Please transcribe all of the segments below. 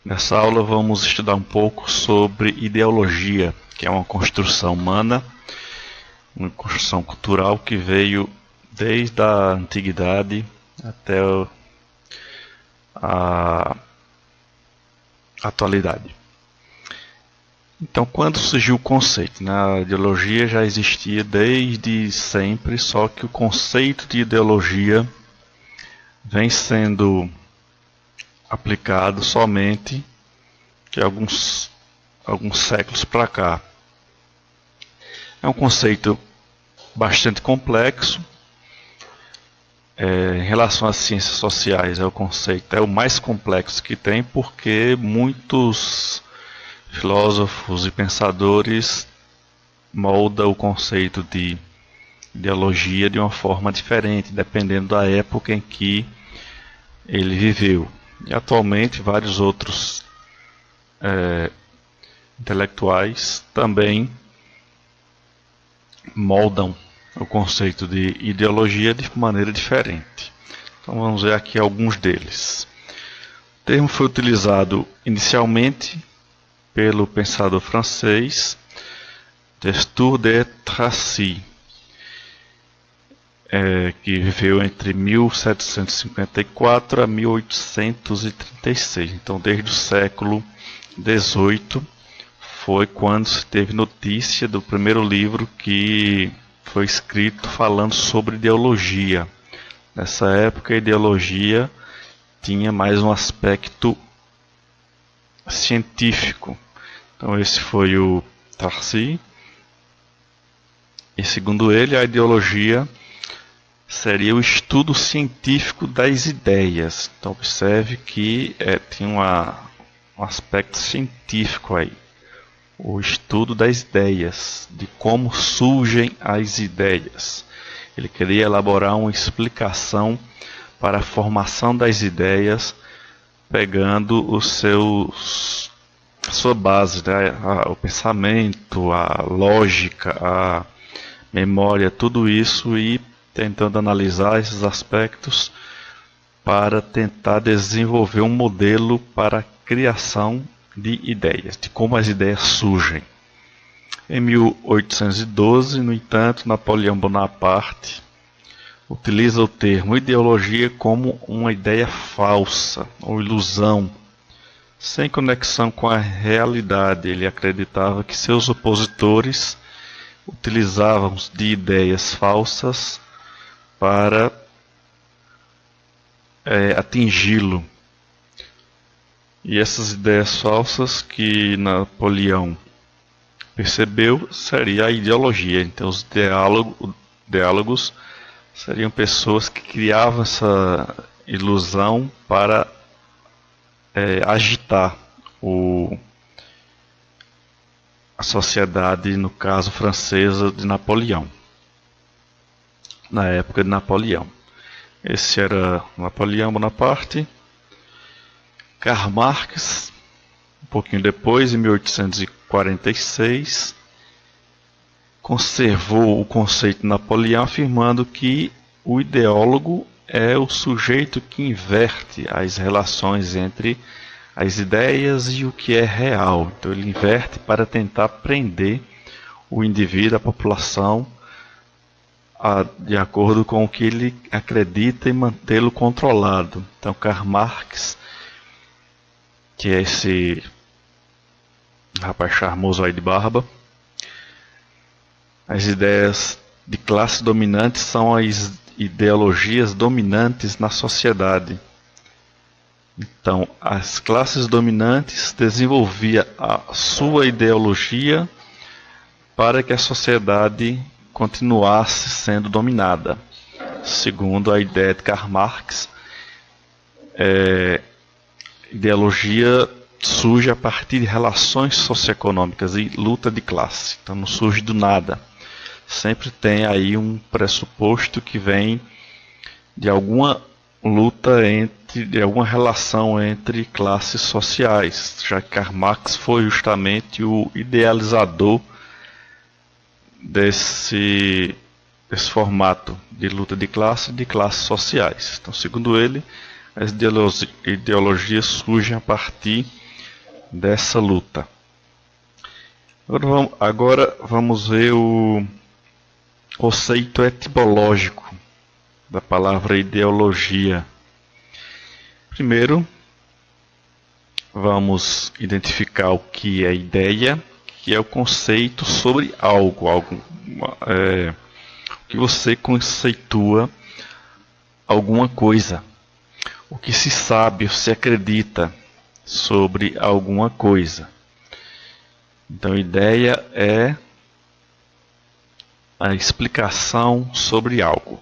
Nessa aula vamos estudar um pouco sobre ideologia, que é uma construção humana, uma construção cultural que veio desde a antiguidade até a atualidade. Então, quando surgiu o conceito? A ideologia já existia desde sempre, só que o conceito de ideologia vem sendo aplicado somente de alguns séculos para cá. É um conceito bastante complexo. Em relação às ciências sociais, o conceito é o mais complexo que tem, porque muitos filósofos e pensadores moldam o conceito de ideologia de uma forma diferente, dependendo da época em que ele viveu. E atualmente vários outros intelectuais também moldam o conceito de ideologia de maneira diferente. Então vamos ver aqui alguns deles. O termo foi utilizado inicialmente pelo pensador francês Destour de Tracy, que viveu entre 1754 a 1836. Então, desde o século XVIII foi quando se teve notícia do primeiro livro que foi escrito falando sobre ideologia. Nessa época, a ideologia tinha mais um aspecto científico. Então, esse foi o Tracy. E segundo ele, a ideologia seria o estudo científico das ideias. Então observe que tem um aspecto científico aí. O estudo das ideias, de como surgem as ideias. Ele queria elaborar uma explicação para a formação das ideias, pegando a sua base, né? O pensamento, a lógica, a memória, tudo isso, e tentando analisar esses aspectos para tentar desenvolver um modelo para a criação de ideias, de como as ideias surgem. Em 1812, no entanto, Napoleão Bonaparte utiliza o termo ideologia como uma ideia falsa ou ilusão, sem conexão com a realidade. Ele acreditava que seus opositores utilizavam de ideias falsas para atingi-lo. E essas ideias falsas que Napoleão percebeu seria a ideologia. Então os ideólogos seriam pessoas que criavam essa ilusão para agitar a sociedade, no caso francesa, de Napoleão, na época de Napoleão. Esse era Napoleão Bonaparte. Karl Marx, um pouquinho depois, em 1846, conservou o conceito de Napoleão, afirmando que o ideólogo é o sujeito que inverte as relações entre as ideias e o que é real. Então ele inverte para tentar prender o indivíduo, a população, de acordo com o que ele acredita e mantê-lo controlado. Então Karl Marx, que é esse rapaz charmoso aí de barba, as ideias de classe dominante são as ideologias dominantes na sociedade. Então, as classes dominantes desenvolviam a sua ideologia para que a sociedade continuasse sendo dominada. Segundo a ideia de Karl Marx, ideologia surge a partir de relações socioeconômicas e luta de classe. Então não surge do nada. Sempre tem aí um pressuposto que vem de alguma luta de alguma relação entre classes sociais, já que Karl Marx foi justamente o idealizador desse formato de luta de classe e de classes sociais. Então, segundo ele, as ideologias surgem a partir dessa luta. Agora vamos ver o conceito etimológico da palavra ideologia. Primeiro, vamos identificar o que é ideia, que é o conceito sobre algo que você conceitua alguma coisa, o que se sabe, o que se acredita sobre alguma coisa. Então, ideia é a explicação sobre algo,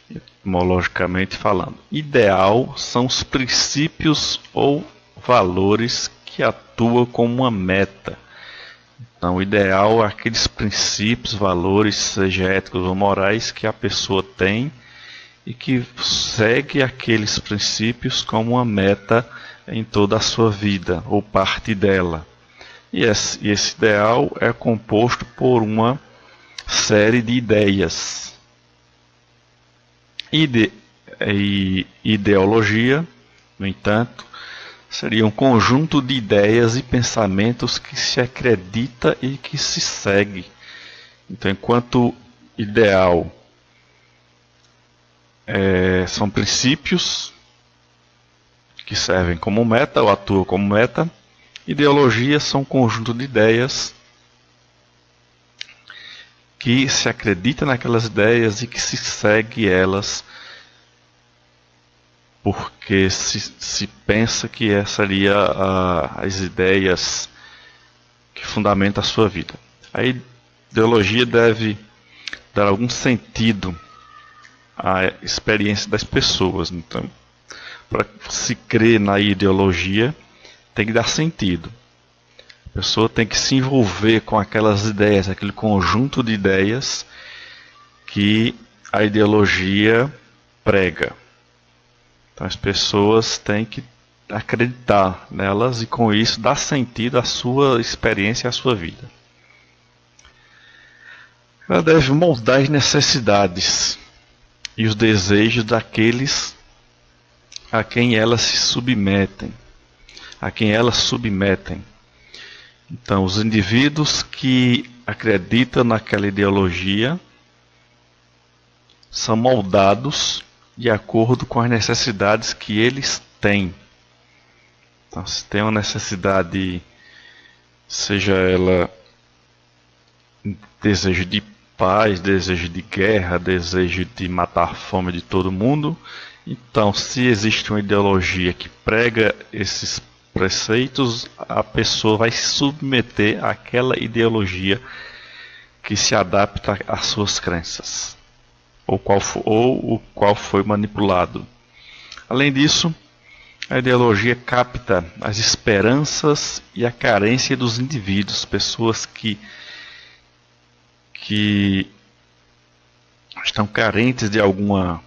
etimologicamente falando. Ideal são os princípios ou valores que atuam como uma meta. Então, o ideal é aqueles princípios, valores, seja éticos ou morais, que a pessoa tem e que segue aqueles princípios como uma meta em toda a sua vida ou parte dela. E esse ideal é composto por uma série de ideias. Ideologia, no entanto, seria um conjunto de ideias e pensamentos que se acredita e que se segue. Então, enquanto ideal são princípios que servem como meta ou atuam como meta, ideologias são um conjunto de ideias que se acredita naquelas ideias e que se segue elas porque se pensa que essas seriam as ideias que fundamentam a sua vida. A ideologia deve dar algum sentido à experiência das pessoas. Então, para se crer na ideologia, tem que dar sentido. A pessoa tem que se envolver com aquelas ideias, aquele conjunto de ideias que a ideologia prega. Então, as pessoas têm que acreditar nelas e com isso dar sentido à sua experiência e à sua vida. Ela deve moldar as necessidades e os desejos daqueles a quem elas se submetem, Então, os indivíduos que acreditam naquela ideologia são moldados de acordo com as necessidades que eles têm. Então, se tem uma necessidade, seja ela desejo de paz, desejo de guerra, desejo de matar a fome de todo mundo, então, se existe uma ideologia que prega esses preceitos, a pessoa vai se submeter àquela ideologia que se adapta às suas crenças, ou o qual foi manipulado. Além disso, a ideologia capta as esperanças e a carência dos indivíduos, pessoas que estão carentes de alguma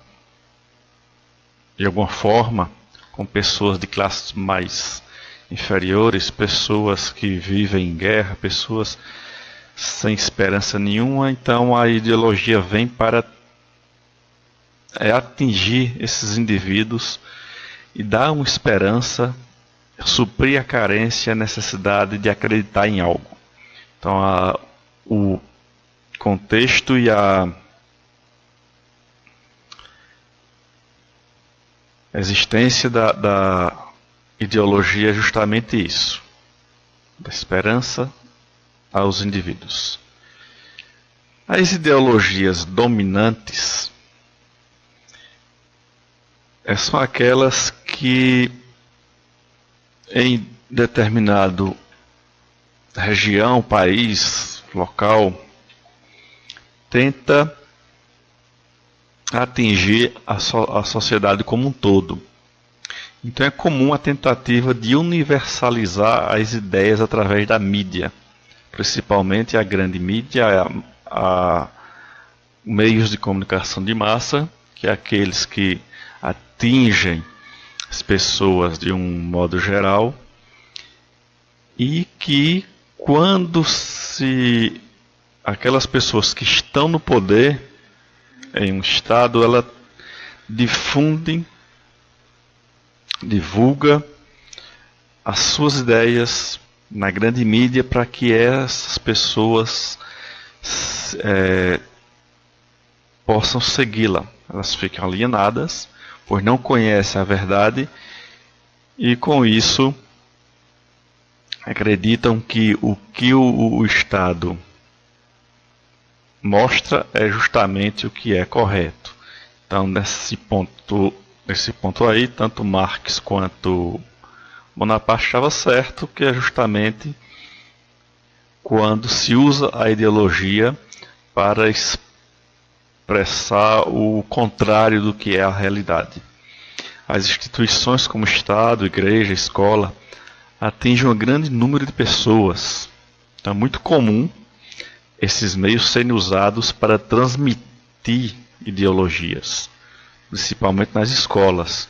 forma, com pessoas de classes mais inferiores, pessoas que vivem em guerra, pessoas sem esperança nenhuma. Então a ideologia vem para atingir esses indivíduos e dar uma esperança, suprir a carência, a necessidade de acreditar em algo. Então o contexto e a existência da ideologia é justamente isso, da esperança aos indivíduos. As ideologias dominantes são aquelas que em determinado região, país, local, tenta atingir a sociedade como um todo. Então é comum a tentativa de universalizar as ideias através da mídia, principalmente a grande mídia, a meios de comunicação de massa, que é aqueles que atingem as pessoas de um modo geral e que quando aquelas pessoas que estão no poder em um estado, ela divulga as suas ideias na grande mídia para que essas pessoas possam segui-la. Elas ficam alienadas, pois não conhecem a verdade e com isso acreditam que o Estado mostra é justamente o que é correto. Então, nesse ponto aí, tanto Marx quanto Bonaparte estava certo, que é justamente quando se usa a ideologia para expressar o contrário do que é a realidade. As instituições como Estado, Igreja, Escola atingem um grande número de pessoas. Então é muito comum esses meios serem usados para transmitir ideologias, principalmente nas escolas,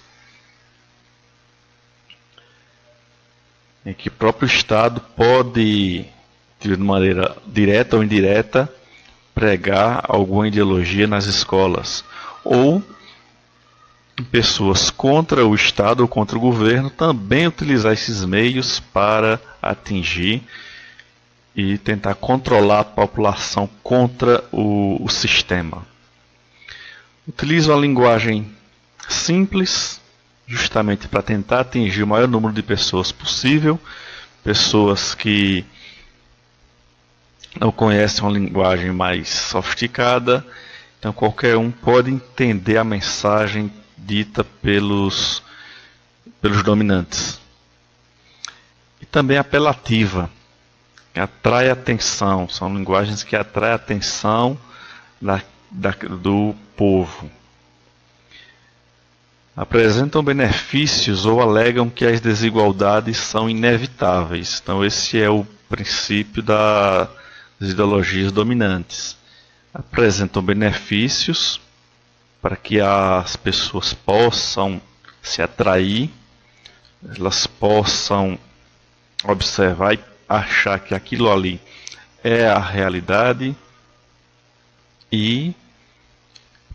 em que o próprio Estado pode, de maneira direta ou indireta, pregar alguma ideologia nas escolas, ou pessoas contra o Estado ou contra o governo também utilizar esses meios para atingir e tentar controlar a população contra o sistema. Utilizam a linguagem simples, justamente para tentar atingir o maior número de pessoas possível, pessoas que não conhecem uma linguagem mais sofisticada, então qualquer um pode entender a mensagem dita pelos dominantes. E também apelativa, que atrai atenção, são linguagens que atraem a atenção do povo. Apresentam benefícios ou alegam que as desigualdades são inevitáveis. Então esse é o princípio das ideologias dominantes. Apresentam benefícios para que as pessoas possam se atrair, elas possam observar e achar que aquilo ali é a realidade e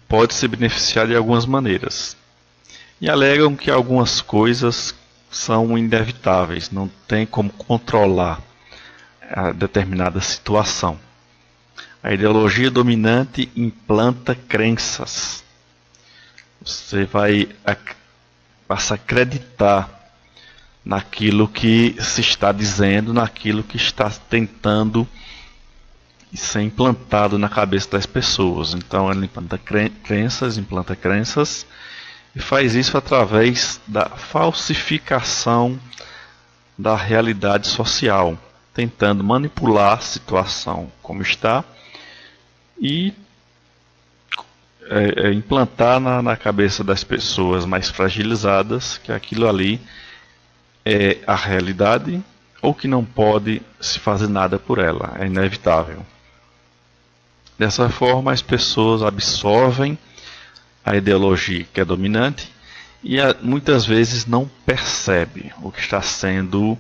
pode se beneficiar de algumas maneiras. E alegam que algumas coisas são inevitáveis, não tem como controlar a determinada situação. A ideologia dominante implanta crenças. Você passa a acreditar naquilo que se está dizendo, naquilo que está tentando ser implantado na cabeça das pessoas. Então ela implanta crenças e faz isso através da falsificação da realidade social, tentando manipular a situação como está e implantar na cabeça das pessoas mais fragilizadas que aquilo ali é a realidade ou que não pode se fazer nada por ela, é inevitável. Dessa forma, as pessoas absorvem a ideologia que é dominante e muitas vezes não percebe o que está sendo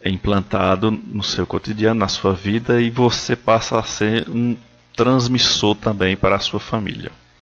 implantado no seu cotidiano, na sua vida, e você passa a ser um transmissor também para a sua família.